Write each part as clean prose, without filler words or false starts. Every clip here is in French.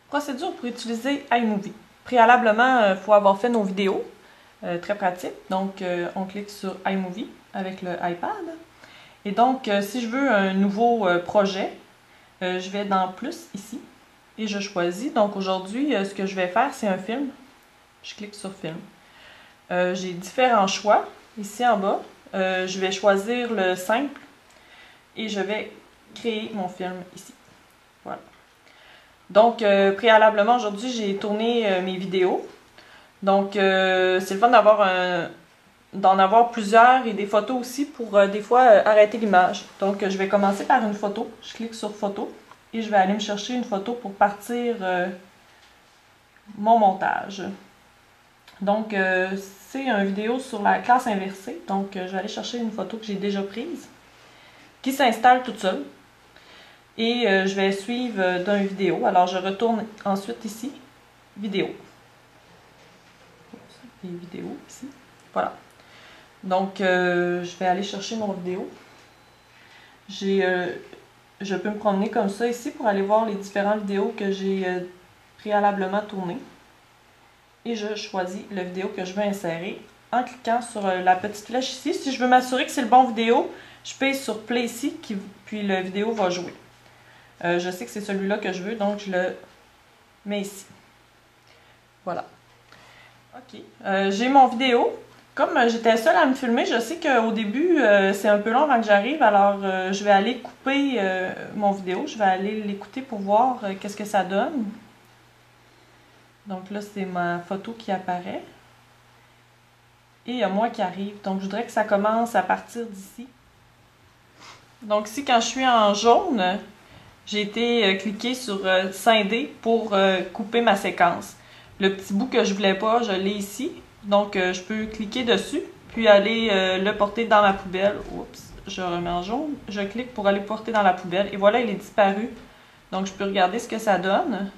Procédure pour utiliser iMovie. Préalablement, il faut avoir fait nos vidéos. Très pratique. Donc, on clique sur iMovie avec le iPad. Et donc, si je veux un nouveau projet, je vais dans Plus ici et je choisis. Donc, aujourd'hui, ce que je vais faire, c'est un film. Je clique sur Film. J'ai différents choix ici en bas. Je vais choisir le simple et je vais créer mon film ici. Voilà. Donc, préalablement, aujourd'hui, j'ai tourné mes vidéos. Donc, c'est le fun d'en avoir plusieurs et des photos aussi pour des fois arrêter l'image. Donc, je vais commencer par une photo. Je clique sur Photo et je vais aller me chercher une photo pour partir mon montage. Donc, c'est une vidéo sur la classe inversée. Donc, je vais aller chercher une photo que j'ai déjà prise qui s'installe toute seule. Et je vais suivre d'une vidéo. Alors, je retourne ensuite ici, vidéo. Et vidéo ici. Voilà. Donc, je vais aller chercher mon vidéo. Je peux me promener comme ça ici pour aller voir les différentes vidéos que j'ai préalablement tournées. Et je choisis la vidéo que je veux insérer en cliquant sur la petite flèche ici. Si je veux m'assurer que c'est le bon vidéo, je pèse sur Play ici, puis la vidéo va jouer. Je sais que c'est celui-là que je veux, donc je le mets ici. Voilà. Ok. J'ai mon vidéo. Comme j'étais seule à me filmer, je sais qu'au début, c'est un peu long avant que j'arrive, alors je vais aller couper mon vidéo. Je vais aller l'écouter pour voir qu'est-ce que ça donne. Donc là, c'est ma photo qui apparaît. Et il y a moi qui arrive. Donc, je voudrais que ça commence à partir d'ici. Donc ici, quand je suis en jaune, j'ai été cliquer sur scinder pour couper ma séquence. Le petit bout que je voulais pas, je l'ai ici. Donc je peux cliquer dessus, puis aller le porter dans ma poubelle. Oups, je remets en jaune. Je clique pour aller porter dans la poubelle. Et voilà, il est disparu. Donc je peux regarder ce que ça donne.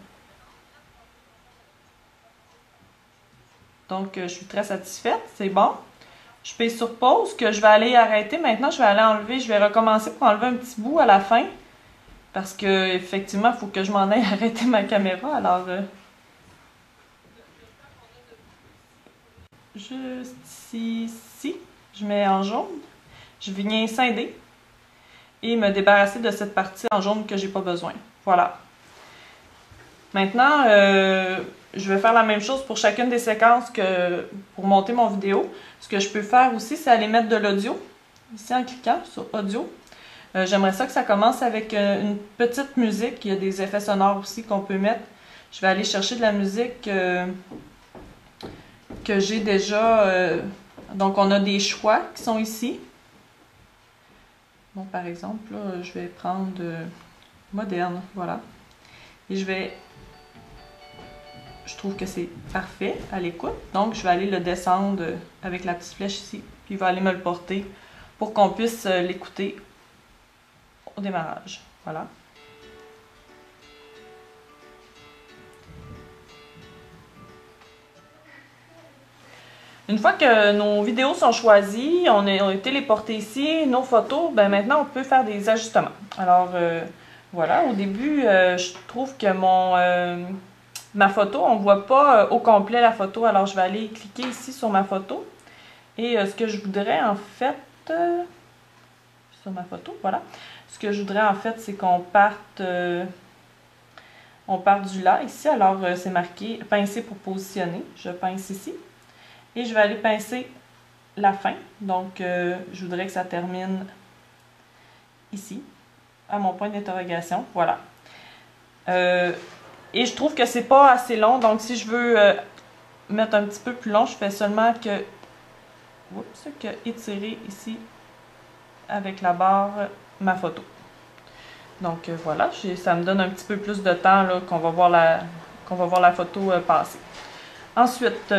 Donc je suis très satisfaite, c'est bon. Je paye sur pause, que je vais aller arrêter. Maintenant, je vais aller enlever, je vais recommencer pour enlever un petit bout à la fin. Parce que effectivement, il faut que je m'en aille arrêter ma caméra. Alors, juste ici, je mets en jaune. Je viens scinder et me débarrasser de cette partie en jaune que j'ai pas besoin. Voilà. Maintenant, je vais faire la même chose pour chacune des séquences que pour monter mon vidéo. Ce que je peux faire aussi, c'est aller mettre de l'audio. Ici, en cliquant sur Audio. J'aimerais ça que ça commence avec une petite musique. Il y a des effets sonores aussi qu'on peut mettre. Je vais aller chercher de la musique que j'ai déjà. Donc, on a des choix qui sont ici. Bon, par exemple, là, je vais prendre moderne. Voilà. Et je trouve que c'est parfait à l'écoute. Donc, je vais aller le descendre avec la petite flèche ici. Puis, il va aller me le porter pour qu'on puisse l'écouter au démarrage. Voilà. Une fois que nos vidéos sont choisies, on a téléporté ici, nos photos, ben maintenant on peut faire des ajustements. Alors voilà, au début, je trouve que ma photo, on ne voit pas au complet la photo. Alors je vais aller cliquer ici sur ma photo. Et ce que je voudrais en fait, sur ma photo, voilà. Ce que je voudrais en fait, c'est qu'on parte du là ici. Alors c'est marqué pincer pour positionner. Je pince ici. Et je vais aller pincer la fin. Donc je voudrais que ça termine ici, à mon point d'interrogation. Voilà. Et je trouve que c'est pas assez long. Donc si je veux mettre un petit peu plus long, je fais seulement que étirer ici avec la barre ma photo. Donc voilà, ça me donne un petit peu plus de temps qu'on va voir la photo passer. Ensuite,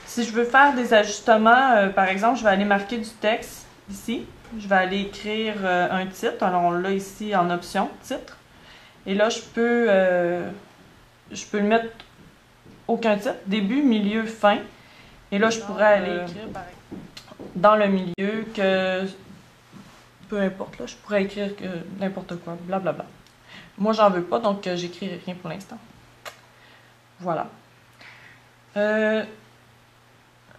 si je veux faire des ajustements, par exemple, je vais aller marquer du texte ici. Je vais aller écrire un titre. Alors, on l'a ici en option, titre. Et là, je peux le mettre aucun titre, début, milieu, fin. Et là, je pourrais aller écrire dans le milieu que... Peu importe, là, je pourrais écrire n'importe quoi, blablabla. Moi, j'en veux pas, donc j'écris rien pour l'instant. Voilà.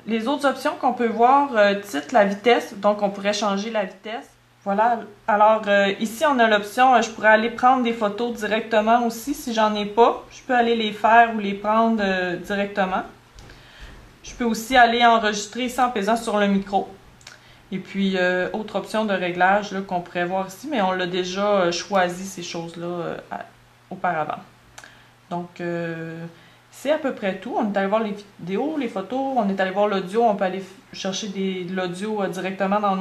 Les autres options qu'on peut voir, titre, la vitesse, donc on pourrait changer la vitesse. Voilà, alors ici on a l'option, je pourrais aller prendre des photos directement aussi, si j'en ai pas, je peux aller les faire ou les prendre directement. Je peux aussi aller enregistrer ici en pesant sur le micro. Et puis, autre option de réglage qu'on pourrait voir ici, mais on l'a déjà choisi ces choses-là auparavant. Donc, c'est à peu près tout. On est allé voir les vidéos, les photos, on est allé voir l'audio. On peut aller chercher de l'audio directement dans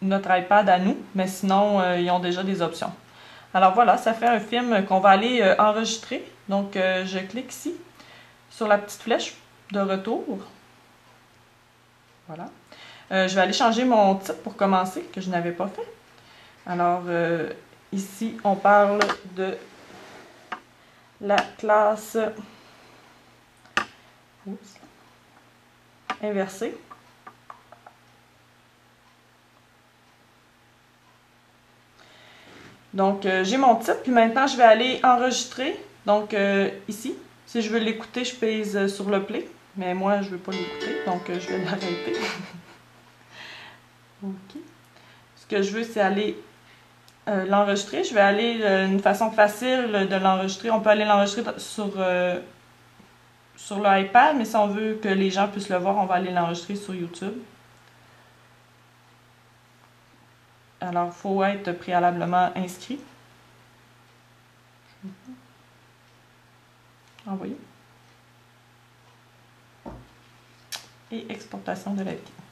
notre iPad à nous, mais sinon, ils ont déjà des options. Alors voilà, ça fait un film qu'on va aller enregistrer. Donc, je clique ici sur la petite flèche de retour. Voilà. Je vais aller changer mon titre pour commencer, que je n'avais pas fait. Alors, ici, on parle de la classe inversée. Donc, j'ai mon titre, puis maintenant, je vais aller enregistrer. Donc, ici, si je veux l'écouter, je pèse sur le play. Mais moi, je ne veux pas l'écouter, donc je vais l'arrêter. OK. Ce que je veux, c'est aller l'enregistrer. Je vais aller une façon facile de l'enregistrer. On peut aller l'enregistrer sur l'iPad, mais si on veut que les gens puissent le voir, on va aller l'enregistrer sur YouTube. Alors, il faut être préalablement inscrit. Envoyer. Et exportation de la vidéo.